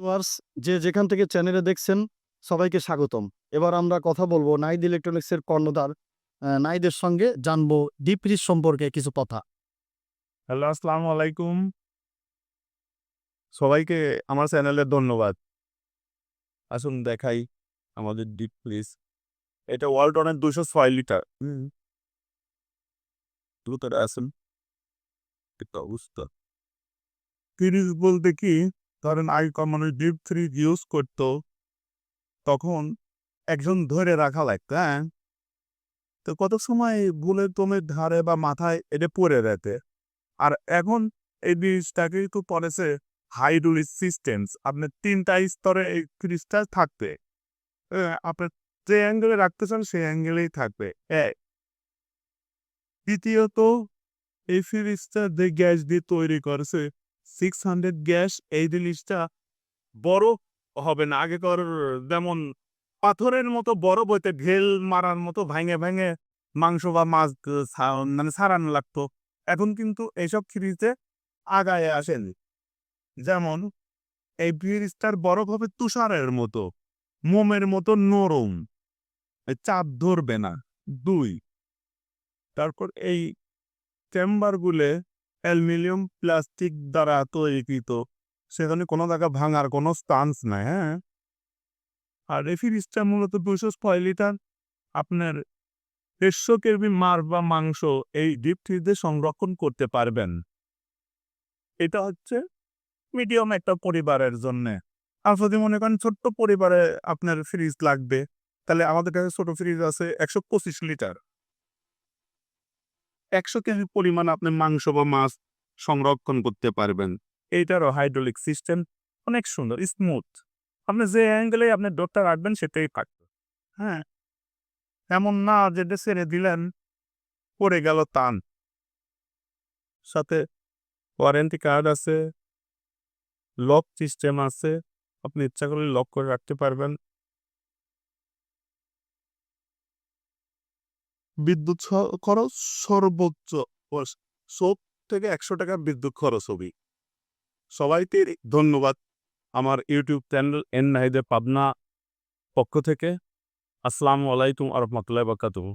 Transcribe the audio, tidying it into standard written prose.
Viewers যে যেখান থেকে চ্যানেলে দেখছেন সবাইকে স্বাগতম। এবার আমরা কথা বলবো নাইদ ইলেকট্রনিক্সের কর্ণধার নাইদের সঙ্গে জানবো ডিপ ফ্রিজ সম্পর্কে কিছু কথা। হ্যালো, আসসালামু আলাইকুম। সবাইকে আমার চ্যানেলে ধন্যবাদ। আসুন দেখাই আমাদের ডিপ ফ্রিজ। এটা ওয়ালটনের ২০৬ লিটার। দ্রুত আসুন, একটা অবস্থা। ফ্রিজ বলতে কি, ধরেন আগেকার মানুষ ডিপ ফ্রিজ ইউজ করতো, তখন একজন ধরে রাখা লাগতো, হ্যাঁ? তো কত সময় বুলের টমের ধারে বা মাথায় এটা পড়ে যেতে। আর এখন এই জিনিসটাকেই তো পড়েছে হাইড্রোলিক সিস্টেমস। আপনার ৩ টা স্তরে এই ফ্রিজটা থাকবে। আপনার যে অ্যাঙ্গেলে রাখতে চান সেই অ্যাঙ্গেলেই থাকবে। ১ দ্বিতীয়ত এই ফ্রিজটা যে গ্যাস দিয়ে তৈরি করেছে 600 গ্যাস, এই জিনিসটা বরফ হবে না। আগেকার যেমন পাথরের মতো বরফ হইতে ঢেল মারার মতো ভাঙে মাংস বা মাছ মানে ছাড়ানো লাগতো। এখন কিন্তু এইসব ফ্রিজে আগায় আসেনি। যেমন এই ফ্রিজটার বরফ হবে তুষারের মতো, মোমের মতো নরম। চাপ ধরবে না। ২ তারপর এই চেম্বারগুলো অ্যালুমিনিয়াম প্লাস্টিক দ্বারা তৈরিকৃত। সেখানে কোনো জায়গা ভাঙার কোনো চান্স নাই, হ্যাঁ? আর এই ফ্রিজটা মূলত ২০৬ লিটার। আপনার ১৫০ কেজি মাছ বা মাংস এই ডিপ ফ্রিজে সংরক্ষণ করতে পারবেন। এটা হচ্ছে মিডিয়াম একটা পরিবারের জন্যে। আর যদি মনে করেন ছোট্ট পরিবারে আপনার ফ্রিজ লাগবে, তাহলে আমাদের কাছে ছোট ফ্রিজ আছে ১২৫ লিটার। ১০০ কেজি পরিমাণ আপনি মাংস বা মাছ সংরক্ষণ করতে পারবেন। এইটারও হাইড্রোলিক সিস্টেম অনেক সুন্দর, স্মুথ। আপনি যে অ্যাঙ্গেলে আপনার ডোরটা রাখবেন সেটাই থাকবে। হ্যাঁ? এমন না যে এটা ছেড়ে দিলেন, পড়ে গেল টান। সাথে ওয়ারেন্টি কার্ড আছে, লক সিস্টেম আছে। আপনি ইচ্ছা করলে লক করে রাখতে পারবেন। বিদ্যুৎ খরচ সর্বোচ্চ ওস ৭০ থেকে ৳১০০ বিদ্যুৎ খরচ হবে। সবাইকে ধন্যবাদ। আমার ইউটিউব চ্যানেল এন নাহিদের পাবনা পক্ষ থেকে। আসসালামু আলাইকুম ওয়া রাহমাতুল্লাহি ওয়া বারাকাতুহু।